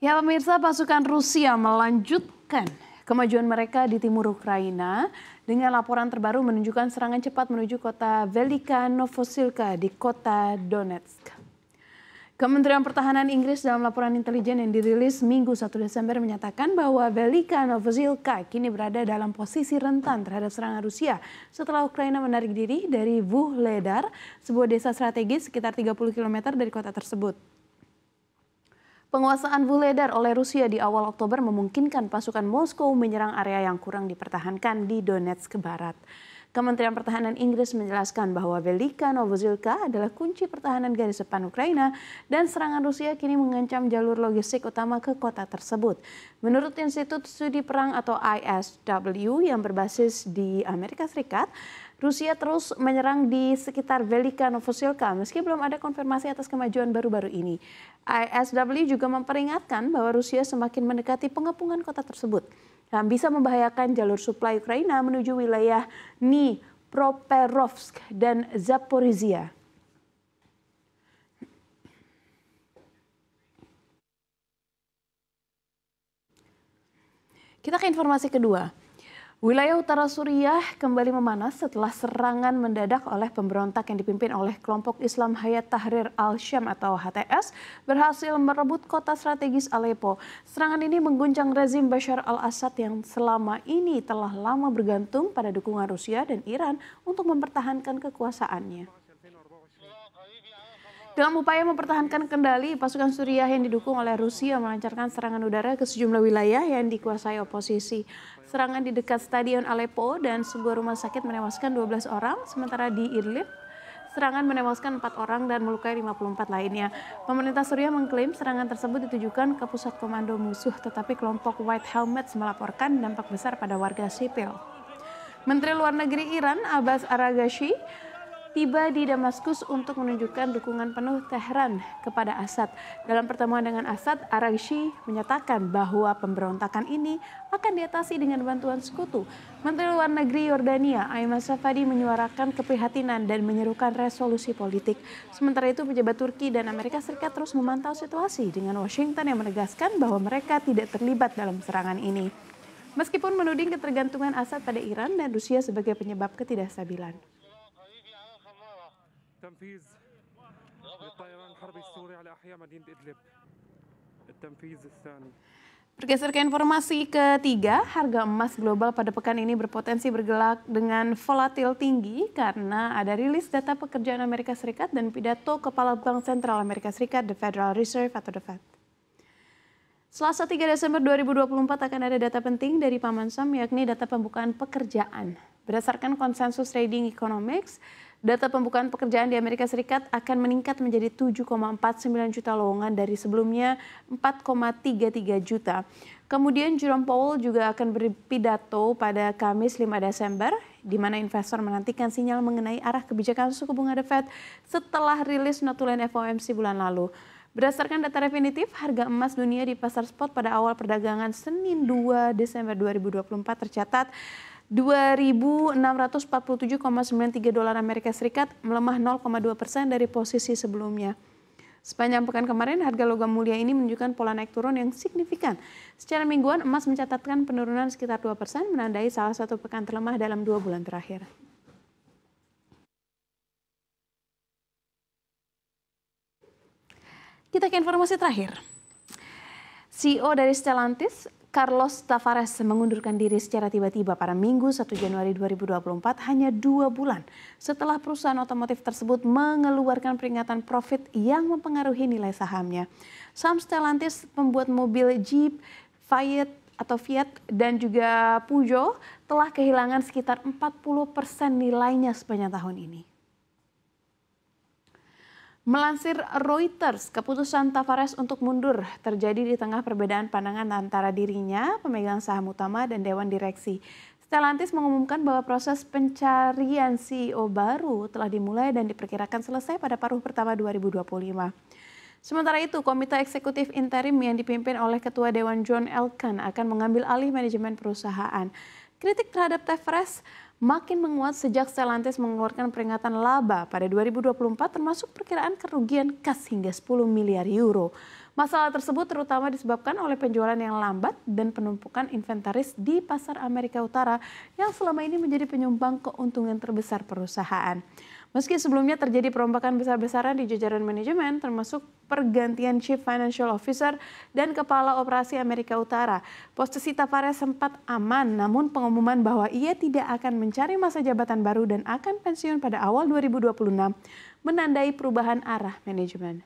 Ya pemirsa, pasukan Rusia melanjutkan kemajuan mereka di timur Ukraina dengan laporan terbaru menunjukkan serangan cepat menuju kota Velika Novosilka di kota Donetsk. Kementerian Pertahanan Inggris dalam laporan intelijen yang dirilis Minggu 1 Desember menyatakan bahwa Velika Novosilka kini berada dalam posisi rentan terhadap serangan Rusia setelah Ukraina menarik diri dari Vuhledar, sebuah desa strategis sekitar 30 km dari kota tersebut. Penguasaan Vuhledar oleh Rusia di awal Oktober memungkinkan pasukan Moskow menyerang area yang kurang dipertahankan di Donetsk Barat. Kementerian Pertahanan Inggris menjelaskan bahwa Velika Novosilka adalah kunci pertahanan garis depan Ukraina dan serangan Rusia kini mengancam jalur logistik utama ke kota tersebut. Menurut Institut Studi Perang atau ISW yang berbasis di Amerika Serikat, Rusia terus menyerang di sekitar Velika Novosilka meski belum ada konfirmasi atas kemajuan baru-baru ini. ISW juga memperingatkan bahwa Rusia semakin mendekati pengepungan kota tersebut yang bisa membahayakan jalur suplai Ukraina menuju wilayah Dnipropetrovsk dan Zaporizhia. Kita ke informasi kedua. Wilayah utara Suriah kembali memanas setelah serangan mendadak oleh pemberontak yang dipimpin oleh kelompok Islam Hayat Tahrir al-Syam atau HTS berhasil merebut kota strategis Aleppo. Serangan ini mengguncang rezim Bashar al-Assad yang selama ini telah lama bergantung pada dukungan Rusia dan Iran untuk mempertahankan kekuasaannya. Dalam upaya mempertahankan kendali, pasukan Suriah yang didukung oleh Rusia melancarkan serangan udara ke sejumlah wilayah yang dikuasai oposisi. Serangan di dekat Stadion Aleppo dan sebuah rumah sakit menewaskan 12 orang, sementara di Idlib, serangan menewaskan 4 orang dan melukai 54 lainnya. Pemerintah Suriah mengklaim serangan tersebut ditujukan ke pusat komando musuh, tetapi kelompok White Helmets melaporkan dampak besar pada warga sipil. Menteri Luar Negeri Iran, Abbas Araghchi, tiba di Damaskus untuk menunjukkan dukungan penuh Tehran kepada Assad. Dalam pertemuan dengan Assad, Araghchi menyatakan bahwa pemberontakan ini akan diatasi dengan bantuan sekutu. Menteri Luar Negeri Yordania, Ayman Safadi, menyuarakan keprihatinan dan menyerukan resolusi politik. Sementara itu, pejabat Turki dan Amerika Serikat terus memantau situasi dengan Washington yang menegaskan bahwa mereka tidak terlibat dalam serangan ini. Meskipun menuding ketergantungan Assad pada Iran dan Rusia sebagai penyebab ketidakstabilan. تنفيذ للطيران الحربي السوري على أحياء مدينة إدلب. التنفيذ الثاني. Bergeser ke informasi ketiga, harga emas global pada pekan ini berpotensi bergelak dengan volatil tinggi karena ada rilis data pekerjaan Amerika Serikat dan pidato Kepala Bank Sentral Amerika Serikat, The Federal Reserve atau The Fed. Selasa 3 Desember 2024 akan ada data penting dari Paman Sam, yakni data pembukaan pekerjaan. Berdasarkan konsensus Trading Economics, data pembukaan pekerjaan di Amerika Serikat akan meningkat menjadi 7,49 juta lowongan dari sebelumnya 4,33 juta. Kemudian Jerome Powell juga akan berpidato pada Kamis 5 Desember, di mana investor menantikan sinyal mengenai arah kebijakan suku bunga The Fed setelah rilis notulen FOMC bulan lalu. Berdasarkan data definitif, harga emas dunia di pasar spot pada awal perdagangan Senin 2 Desember 2024 tercatat 2.647,93 dolar Amerika Serikat, melemah 0,2% dari posisi sebelumnya. Sepanjang pekan kemarin, harga logam mulia ini menunjukkan pola naik turun yang signifikan. Secara mingguan, emas mencatatkan penurunan sekitar 2%, menandai salah satu pekan terlemah dalam 2 bulan terakhir. Kita ke informasi terakhir. CEO dari Stellantis, Carlos Tavares, mengundurkan diri secara tiba-tiba pada Minggu 1 Januari 2024 hanya 2 bulan setelah perusahaan otomotif tersebut mengeluarkan peringatan profit yang mempengaruhi nilai sahamnya. Saham Stellantis, pembuat mobil Jeep, Fiat dan juga Peugeot telah kehilangan sekitar 40% nilainya sepanjang tahun ini. Melansir Reuters, keputusan Tavares untuk mundur terjadi di tengah perbedaan pandangan antara dirinya, pemegang saham utama, dan Dewan Direksi. Stellantis mengumumkan bahwa proses pencarian CEO baru telah dimulai dan diperkirakan selesai pada paruh pertama 2025. Sementara itu, Komite Eksekutif Interim yang dipimpin oleh Ketua Dewan John Elkann akan mengambil alih manajemen perusahaan. Kritik terhadap Tavares makin menguat sejak Stellantis mengeluarkan peringatan laba pada 2024 termasuk perkiraan kerugian kas hingga 10 miliar euro. Masalah tersebut terutama disebabkan oleh penjualan yang lambat dan penumpukan inventaris di pasar Amerika Utara yang selama ini menjadi penyumbang keuntungan terbesar perusahaan. Meski sebelumnya terjadi perombakan besar-besaran di jajaran manajemen, termasuk pergantian Chief Financial Officer dan Kepala Operasi Amerika Utara, posisi Tavares sempat aman, namun pengumuman bahwa ia tidak akan mencari masa jabatan baru dan akan pensiun pada awal 2026 menandai perubahan arah manajemen.